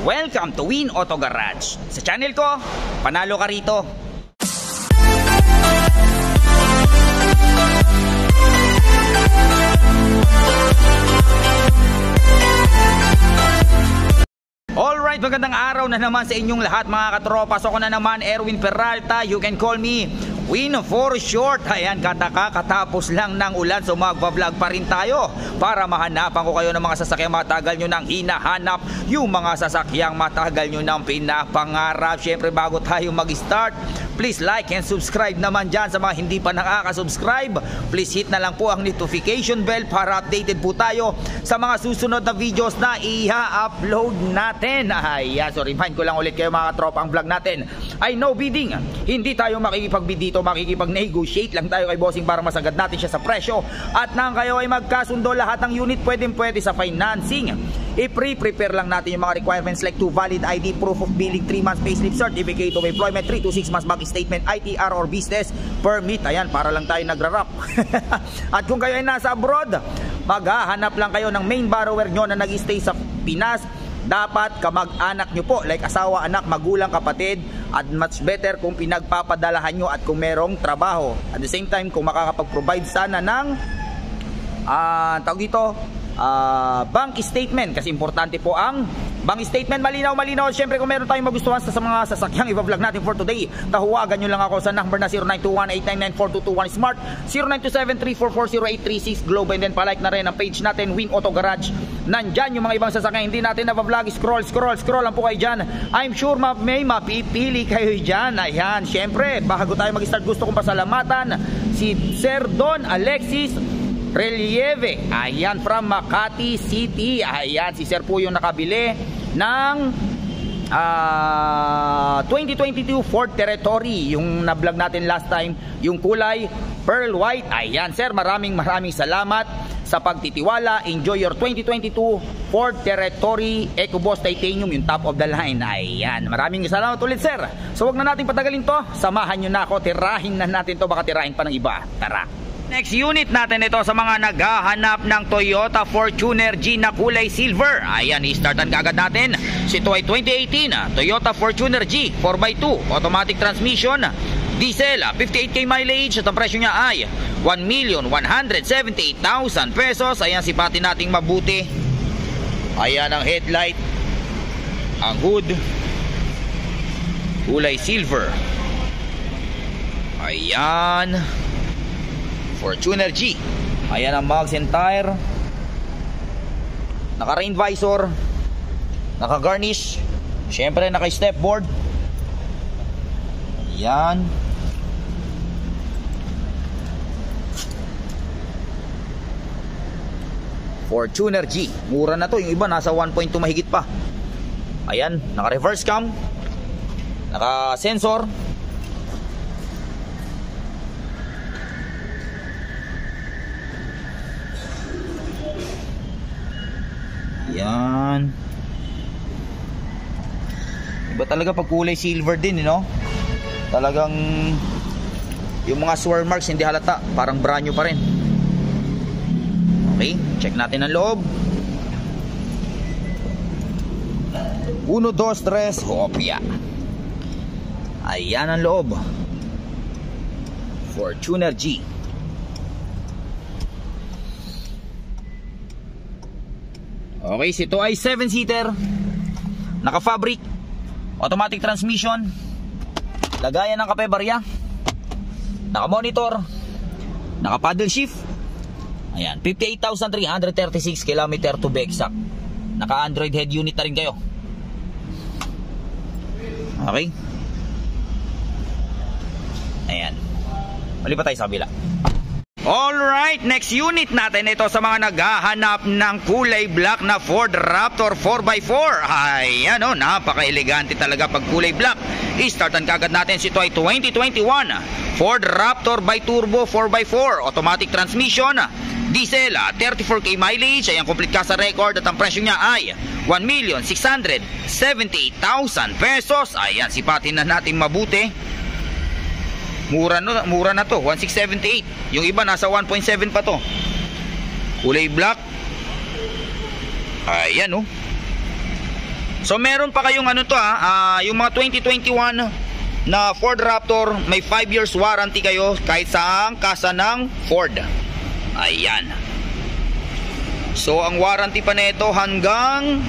Welcome to Win Auto Garage. Sa channel ko, panalo ka rito. Alright, magandang araw na naman sa inyong lahat mga katropa. So ako na naman, Erwin Peralta. You can call me Win for short. Ayan, katapos lang ng ulan. So magbablog pa rin tayo para mahanapan ko kayo ng mga sasakyang matagal nyo nang hinahanap. Yung mga sasakyang matagal nyo nang pinapangarap. Siyempre bago tayo mag-start, please like and subscribe naman dyan. Sa mga hindi pa nakaka-subscribe, please hit na lang po ang notification bell para updated po tayo sa mga susunod na videos na i-upload natin. Ayan, so remind ko lang ulit kayo mga katropa, ang vlog natin ay no bidding. Hindi tayo makikipag-bid dito, makikipag-negotiate lang tayo kay bossing para masagad natin siya sa presyo. At nang kayo ay magkasundo lahat ng unit, pwede sa financing. I-prepare lang natin yung mga requirements like 2 valid ID, proof of billing, 3 months payslip, certificate of employment, 3 to 6 months bank statement, ITR or business permit. Ayan, para lang tayo nagra-wrap. At kung kayo ay nasa abroad, maghahanap lang kayo ng main borrower nyo na nag-stay sa Pinas. Dapat kamag-anak nyo po, like asawa, anak, magulang, kapatid. At much better kung pinagpapadalahan nyo at kung merong trabaho. At the same time, kung makakapag-provide sana ng tawag dito, bank statement, kasi importante po ang bank statement. Malinaw. Siyempre kung meron tayong magustuhan sa mga sasakyang i-vlog natin for today, tahuwagan nyo lang ako sa number na 0921-899-4221 Smart, 0927-344-0836 Globe, and then palike na rin ang page natin Win Auto Garage. Nandyan yung mga ibang sasakyan hindi natin na-vlog. Scroll lang po kayo dyan. I'm sure may mapipili kayo dyan. Ayan, siyempre bago tayo mag-start, gusto kong pasalamatan si Sir Don Alexis Relieve, ayan, from Makati City. Ayan, si Sir po yung nakabili ng 2022 Ford Territory, yung na-vlog natin last time, yung kulay pearl white. Ayan sir, maraming salamat sa pagtitiwala. Enjoy your 2022 Ford Territory EcoBoost Titanium, yung top of the line. Ayan, maraming salamat ulit sir. So wag na natin patagalin to, samahan nyo na ako, tirahin na natin to, baka tirahin pa ng iba. Tara. Next unit natin ito sa mga naghahanap ng Toyota Fortuner G na kulay silver. Ayan, i-startan kaagad natin. Ito ay 2018 Toyota Fortuner G 4x2 automatic transmission, diesel, 58k mileage, at ang presyo niya ay 1,178,000 pesos. Ayan, sipatin nating mabuti. Ayan ang headlight, ang hood, kulay silver. Ayan, Fortuner G. Ayan ang mags and tire, naka rain visor, naka garnish, syempre naka stepboard. Ayan, Fortuner G, mura na to. Yung iba nasa 1.2 mahigit pa. Ayan, naka reverse cam, naka sensor. Yan. Iba talaga pag kulay silver din, no? Talagang yung mga swirl marks hindi halata, parang brand new pa rin. Okay, check natin ang loob. 1, 2, 3, hopya. Ayan ang loob, Fortuner G. Okay, ito ay 7-seater, naka-fabric, automatic transmission, lagayan ng kape barya, naka-monitor, naka-paddle shift. Ayan, 58,336 km to be exact. Naka-Android head unit na rin kayo. Okay. Ayan, malipat tayo sa kabila. Alright, next unit natin ito sa mga naghahanap ng kulay black na Ford Raptor 4x4. Ayan o, napaka-elegante talaga pag kulay black. I-startan kagad natin. Ito ay 2021 Ford Raptor by Turbo 4x4 automatic transmission, diesel, 34k mileage. Ayan, complete ka sa record, at ang presyo niya ay 1,678,000 pesos. Ayan, sipatin na natin mabuti. Mura na to, 1,678. Yung iba nasa 1.7 pa to. Kulay black. Ayan oh. So meron pa kayong ano to yung mga 2021 na Ford Raptor, may 5 years warranty kayo kahit saang kasa ng Ford. Ayan. So ang warranty pa nito hanggang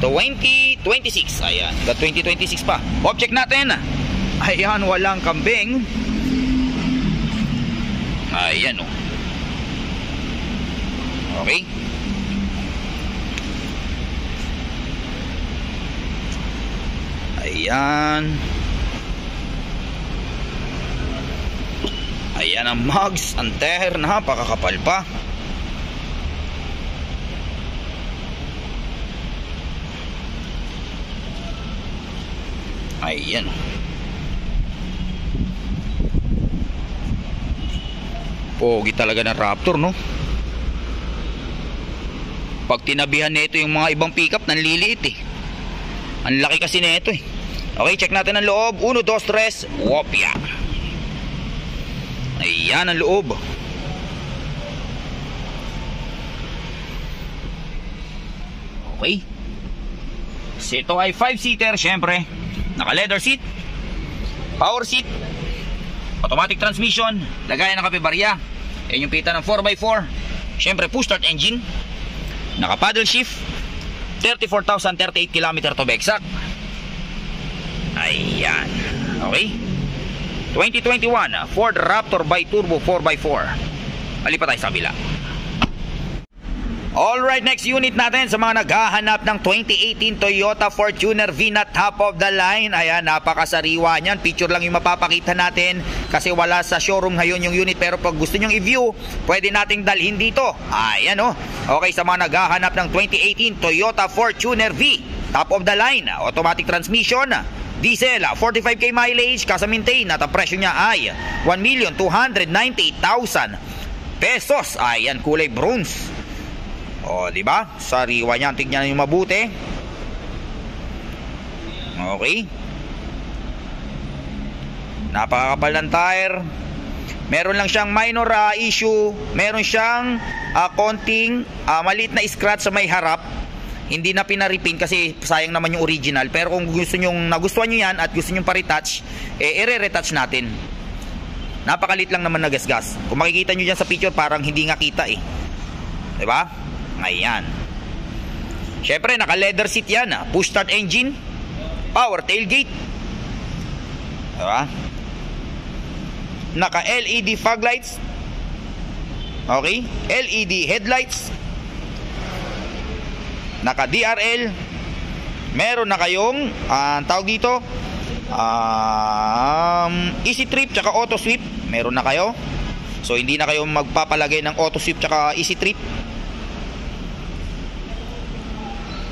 2026. Ayan, hanggang 2026 pa. Check natin. Ayan, walang kambing. Ayan o. Okay. Ayan. Ayan ang mugs, ang teher, napakakapal pa. Ayan. Pogi talaga ng Raptor, no? Pag tinabihan nito yung mga ibang pickup, nanliliit eh. Ang laki kasi nito eh. Okay, check natin ang loob. 1, 2, 3. Wopya. Ayan ang loob. Okay. So ito ay 5-seater, syempre. Naka leather seat, power seat, automatic transmission, lagayan ng kape-barya. Yan yung pita ng 4x4. Syempre push start engine. Naka paddle shift. 34,038 km to be exact. Ayan. Okay. 2021 Ford Raptor Bi-Turbo 4x4. Malipat tayo sa kabila. Alright, next unit natin sa mga naghahanap ng 2018 Toyota Fortuner V na top of the line. Ayan, napakasariwa niyan. Picture lang yung mapapakita natin kasi wala sa showroom ngayon yung unit. Pero pag gusto nyong i-view, pwede nating dalhin dito. Ayan o. Okay, sa mga naghahanap ng 2018 Toyota Fortuner V, top of the line, automatic transmission, diesel, 45k mileage, kasa-maintain, at ang presyo niya ay 1,298,000 pesos. Ayan, kulay bronze. O, di ba? Sariwa niya, tignan niyo mabuti. Okay. Napakakapal ng tire. Meron lang siyang minor issue. Meron siyang konting maliit na scratch sa may harap. Hindi na pinaripin kasi sayang naman yung original. Pero kung gusto nyo, nagustuhan nyo yan at gusto nyo pa-retouch, i-retouch natin. Napakalit lang naman na gasgas. Kung makikita nyo dyan sa picture, parang hindi nga kita eh. Diba? Ayan. Syempre, naka leather seat yan. Push start engine, power tailgate. Diba? Naka LED fog lights. Okay? LED headlights. Naka DRL. Meron na kayong tawag dito easy trip tsaka auto sweep. Meron na kayo. So hindi na kayo magpapalagay ng auto sweep tsaka easy trip.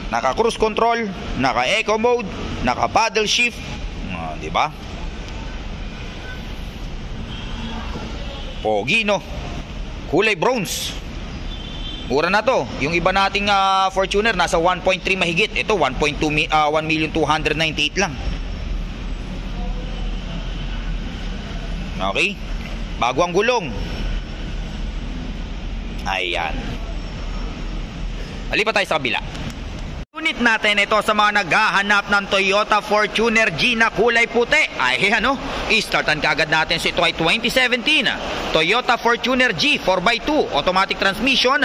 Naka cruise control, naka eco mode, naka paddle shift, di ba? Pogi, no? Kulay bronze. Mura na to. Yung iba nating Fortuner nasa 1.3 mahigit. Ito 1,298,000 lang. Okay? Bago ang gulong. Ayan. Alipat tayo sa kabila. Unit natin ito sa mga naghahanap ng Toyota Fortuner G na kulay puti. Ay ano, i-startan kaagad natin. So ito ay 2017 Toyota Fortuner G 4x2 automatic transmission,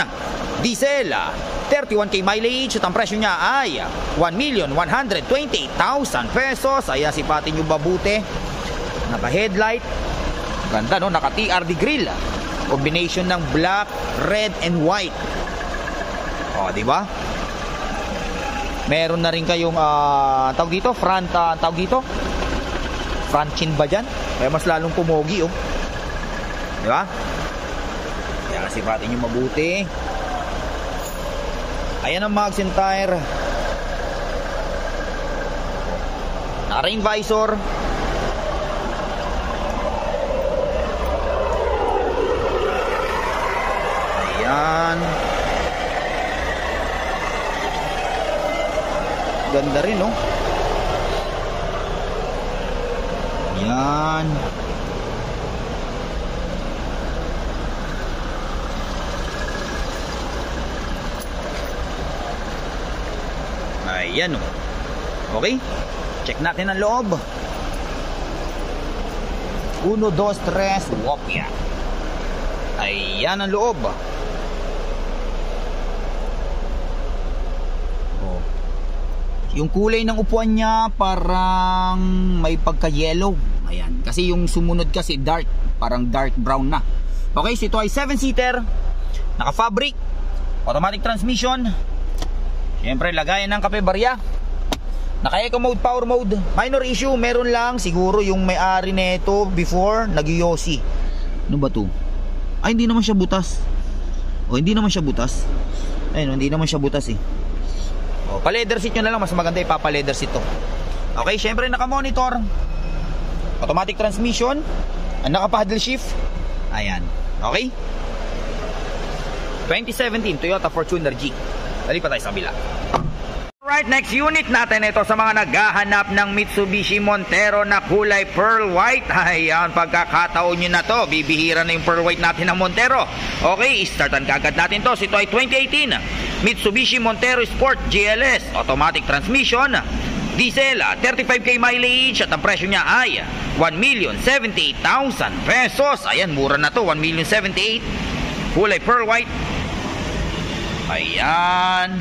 diesel, 31k mileage. At ang presyo niya ay 1,128,000 pesos. Ayan, sipatin nyo mabuti. Naka headlight, ganda no, naka TRD grill, combination ng black, red and white. O, di ba? Meron na rin kayong tawag dito, front chin ba dyan? Kaya mas lalong pumogi, oh. Di ba? Kaya sipatin nyo mabuti. Ayan ang mags and tire. Naka-rain visor. Ayan. Ganda rin, no? Yan. Ayan o. Okay? Check natin ang loob. 1, 2, 3, wopya. Ayan ang loob. Oh. Yung kulay ng upuan niya parang may pagka-yellow. Ayan. Kasi yung sumunod kasi dark. Parang dark brown na. Okay, so ito ay 7-seater. Naka-fabric. Automatic transmission. Siyempre, lagayan ng kape barya. Naka-eco mode, power mode. Minor issue, meron lang siguro yung may-ari nito before nag-yosi. Ano ba to? Ay, hindi naman siya butas. O, hindi naman siya butas. Ayun, hindi naman siya butas eh. O, pa-leather seat nyo na lang. Mas maganda ipapa-leather seat to. Okay, syempre naka-monitor. Automatic transmission. Naka-paddle shift. Ayan. Okay? 2017 Toyota Fortuner G. Dali pa tayo sa kabila. Alright, next unit natin ito sa mga naghahanap ng Mitsubishi Montero na kulay pearl white. Ayan, pagkakataon nyo na to. Bibihira na yung pearl white natin ng Montero. Okay, startan kagad natin to. Ito ay 2018 Mitsubishi Montero Sport GLS. Automatic transmission. Diesel, 35k mileage. At ang presyo niya ay 1,078,000 pesos. Ayan, mura na to. 1,078,000. Kulay pearl white. Ayan.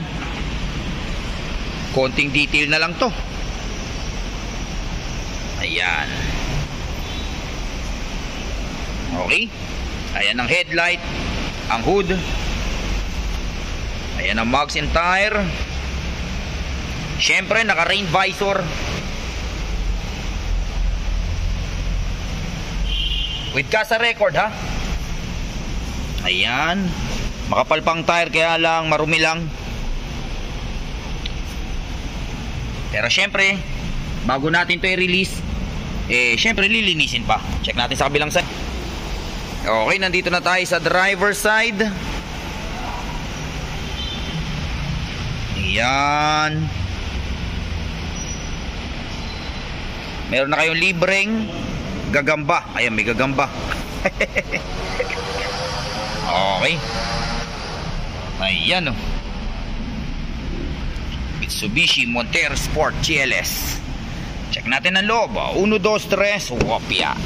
Konting detail na lang to. Ayan. Okay. Ayan ang headlight. Ang hood. Ayan ang mugs and tire. Siyempre naka rain visor. With kasa record ha. Ayan. Makapal pang tire kaya lang marumi lang. Pero syempre, bago natin to i-release, syempre lilinisin pa. Check natin sa kabilang side. Okay, nandito na tayo sa driver side. Ayan. Meron na kayong libreng gagamba. Ayan, may gagamba. Okay. Ayan o. Mitsubishi Montero Sport GLS. Check natin ang loob. 1, 2, 3, wopya.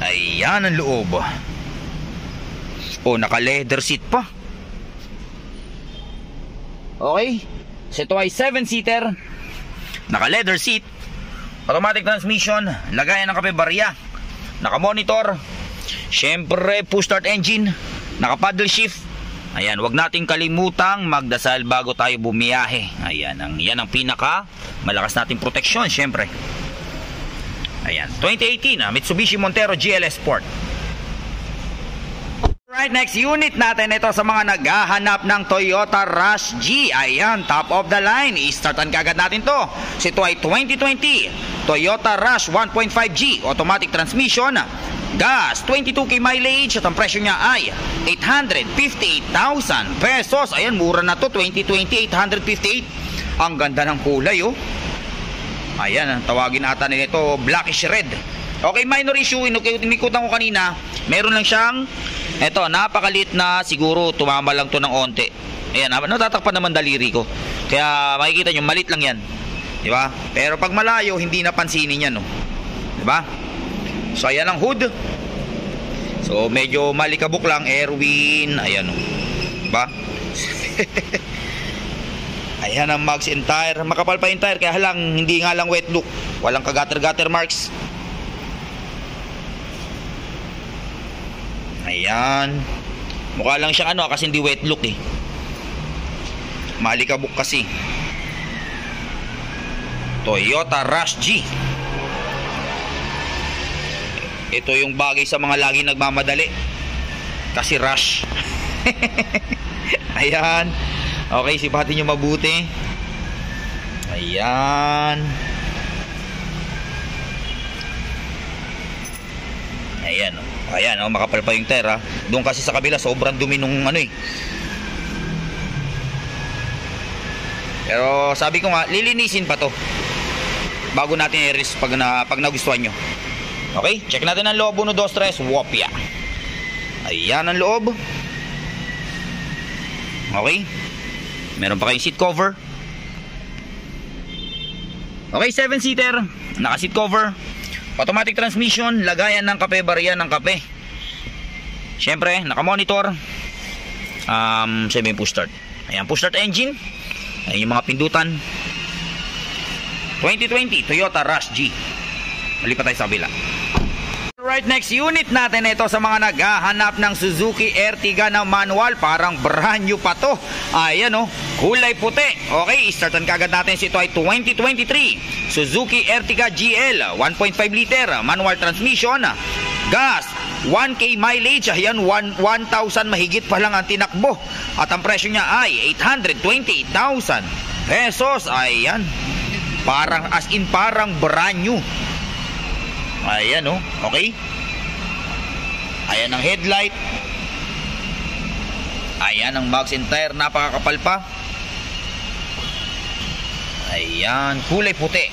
Ayan ang loob. Oh, naka leather seat pa. Okay. So ito ay 7-seater. Naka leather seat. Automatic transmission. Lagayan ng kape barya. Naka monitor. Syempre push start engine. Naka paddle shift. Ayan, wag nating kalimutang magdasal bago tayo bumiyahe. Ayan, yan ang pinaka malakas nating proteksyon, syempre. Ayan, 2018 Mitsubishi Montero GLS Sport. Right, next unit natin ito sa mga naghahanap ng Toyota Rush G. Ayan, top of the line. I-startan kagad natin to. So ito ay 2020 Toyota Rush 1.5G automatic transmission. Gas, 22k mileage at ang presyo niya ay 858,000 pesos. Ayan, mura na to. 2020, 858. Ang ganda ng kulay, oh. Ayan, tawagin ata nito blackish red. Okay, minor issue. Inikutan ko kanina. Meron lang siyang, eto, napakalit na, siguro tumama lang to ng onte. Ayan, natatakpan naman daliri ko. Kaya makikita nyo, malit lang yan. Diba? Pero pag malayo, hindi napansinin yan, no? Diba? So ayan ang hood. So medyo malikabok lang, Erwin. Ayan o. Diba? Ayan ang mugs and tire. Makapal pa yung tire, kaya lang hindi nga lang wet look. Walang kagater-gater marks. Ayan. Mukha lang siyang ano, kasi hindi wet look eh. Malikabok kasi. Toyota Rush G. Ito yung bagay sa mga lagi nagmamadali. Kasi rush. Ayan. Okay, sipatin nyo mabuti. Ayan. Ayan. Ayan, makapal pa yung tire. Doon kasi sa kabila, sobrang dumi nung ano eh. Pero sabi ko nga, lilinisin pa to bago natin i-release pag nagustuhan nyo. Okay, check natin ang loob. 1, 2, 3, wopya. Ayan ang loob. Okay. Meron pa kayong seat cover. Okay, 7-seater, naka-seat cover, automatic transmission, lagayan ng kape, barya ng kape. Siyempre, naka-monitor, push start. Ayan, push start engine. Ayan yung mga pindutan. 2020 Toyota Rush G. Malipat tayo sa kabila. Right, next unit natin ito sa mga naghahanap ng Suzuki Ertiga na manual. Parang brand new pa to. Ayan o, kulay puti. Okay, startan kagad natin. Ito ay 2023 Suzuki Ertiga GL 1.5 liter manual transmission, gas, 1K mileage. Ayan, 1,000 mahigit pa lang ang tinakbo. At ang presyo niya ay 828,000 pesos. Ayan, parang as in parang brand new. Ayan o, okay. Ayan ang headlight. Ayan ang mags and tire, napakakapal pa. Ayan, kulay puti.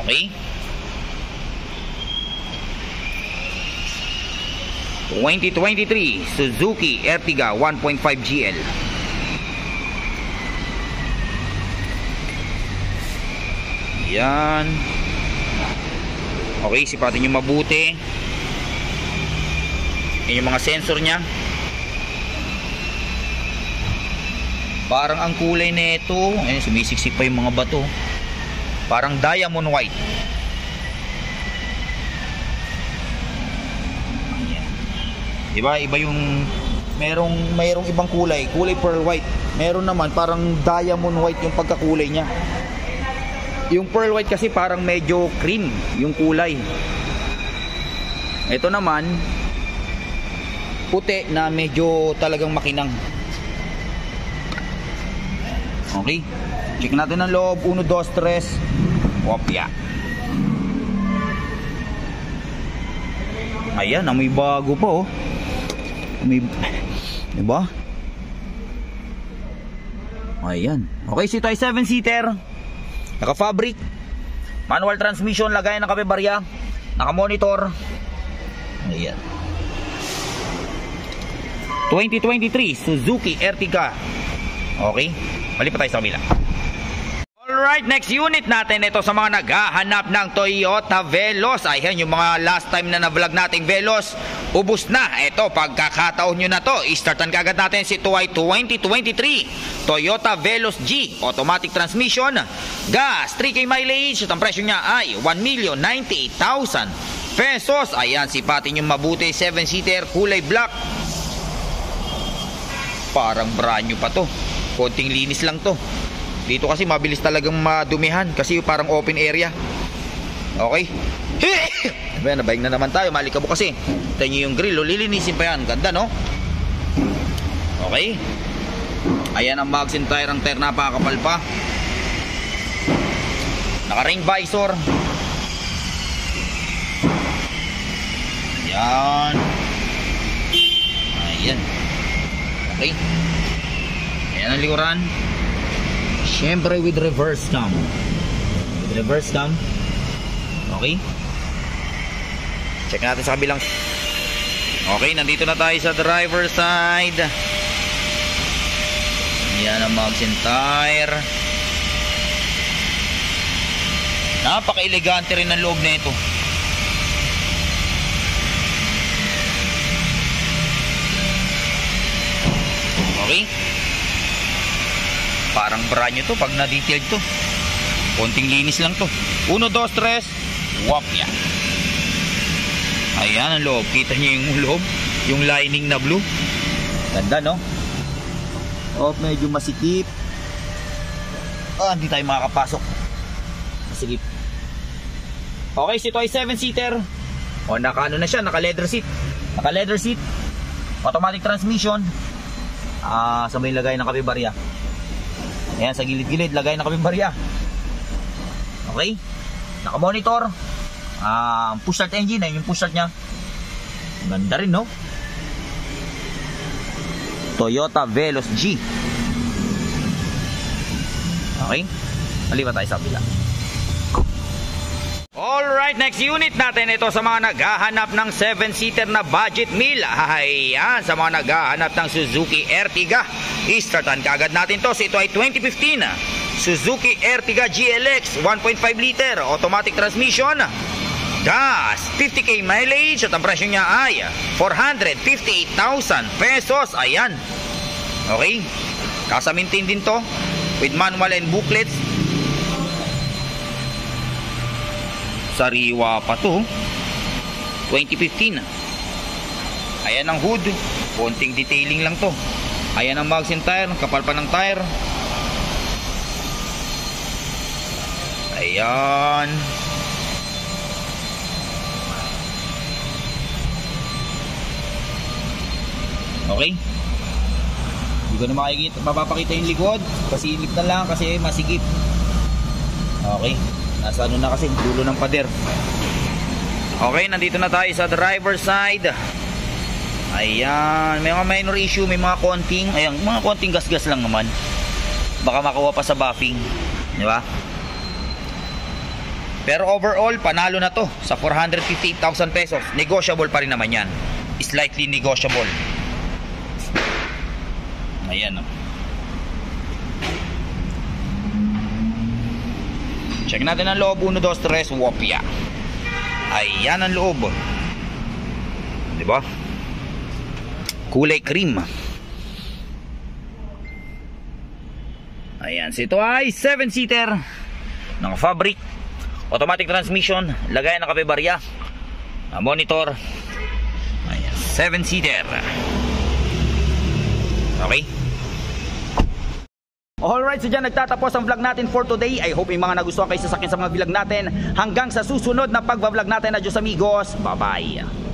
Okay. 2023 Suzuki Ertiga 1.5 GL. Ayan. Okay, sipatin nyo mabuti. Yan yung mga sensor nya. Parang ang kulay nito, sumisiksik pa yung mga bato. Parang diamond white. Ayan. Diba? Iba yung mayroong ibang kulay pearl white. Meron naman parang diamond white yung pagkakulay nya. Yung pearl white kasi parang medyo cream yung kulay. Ito naman puti na medyo talagang makinang. Okay, check natin ang loob. 1, 2, 3. Wapya. Ayan, may bago pa oh. May, diba? Ayan. Okay, ito ay 7-seater. Naka-fabric, manual transmission, lagayan ng kape, barya, naka-monitor. Ayan. 2023 Suzuki Ertiga. Okay, malipat tayo sa kabila. Alright, next unit natin ito sa mga naghahanap ng Toyota Veloz. Ayan yung mga last time na na-vlog nating Veloz, ubos na. Ito, pagkakataon nyo na to, i-startan kagad natin si Tuay 2023 Toyota Veloz G, automatic transmission, gas, 3K mileage. At ang presyo niya ay 1,098,000 pesos. Ayan, sipatin yung mabuti. 7-seater, kulay black. Parang brand new pa to. Konting linis lang to. Dito kasi mabilis talagang madumihan kasi parang open area. Okay. Ayan, nabayag na naman tayo. Malikabo kasi. Ito nyo yung grill. Lilinisin pa yan. Ganda, no? Okay. Ayan ang mags and tire. Ang tire napakakapal pa. Naka rain visor. Ayan. Ayan. Okay. Ayan ang likuran. Siyempre with reverse cam. With reverse cam. Okay. Check natin sa kabilang. Okay, nandito na tayo sa driver side. Yan ang mags and tire. Napaka-elegante rin ang loob na ito. Okay. Parang brand new to pag na-detailed to. Konting linis lang to. 1, 2, 3. Wap yan. Ayan ang loob. Kita nyo yung loob. Yung lining na blue. Ganda, no? Oh, medyo masikip. Hindi tayo makakapasok. Masikip. Okay, ito ay 7-seater. Naka-ano na siya. Naka-leather seat. Naka-leather seat. Automatic transmission. Sa may lagay ng kape barya. Ayan, sa gilid-gilid, lagay ng kape barya. Okay. Naka-monitor. Push start engine. Ayun yung push start nya. Ganda rin, no? Toyota Veloz G. Okay. Malipat tayo sa kabila. Alright, next unit natin ito sa mga naghahanap ng 7-seater na budget meal. Ayan, sa mga naghahanap ng Suzuki Ertiga. I-startan kaagad natin to. So ito ay 2015 Suzuki Ertiga GLX 1.5 liter automatic transmission, gas, 50k mileage, at ang presyo niya ay 458,000 pesos. Ayan. Okay, kasa-maintain din to with manual and booklets. Sariwa pa to, 2015. Ayan ang hood, konting detailing lang to. Ayan ang mags and tire, kapal pa ng tire. Ayan. Okay, hindi ko na makikita, mapapakita yung likod, pasilip na lang kasi masikip. Okay, nasa ano na kasi, dulo ng pader. Okay, nandito na tayo sa driver side. Ayan, may mga minor issue, may mga konting, ayan, mga konting gas-gas lang naman. Baka makuha pa sa buffing, di ba? Pero overall, panalo na to sa 458,000 pesos. Negotiable pa rin naman yan. Slightly negotiable. Ayan, oh. Check natin ang loob. 1, 2, 3, wopya. Ayan ang loob, diba? Kulay cream. Ayan, so ito ay 7-seater ng fabric, automatic transmission, lagayan ng kape barya, monitor. Ayan, 7-seater. Okay. Alright, so dyan nagtatapos ang vlog natin for today. I hope may mga nagustuhan kayo sa akin sa mga vlog natin. Hanggang sa susunod na pagbablog natin. Adios amigos, bye bye.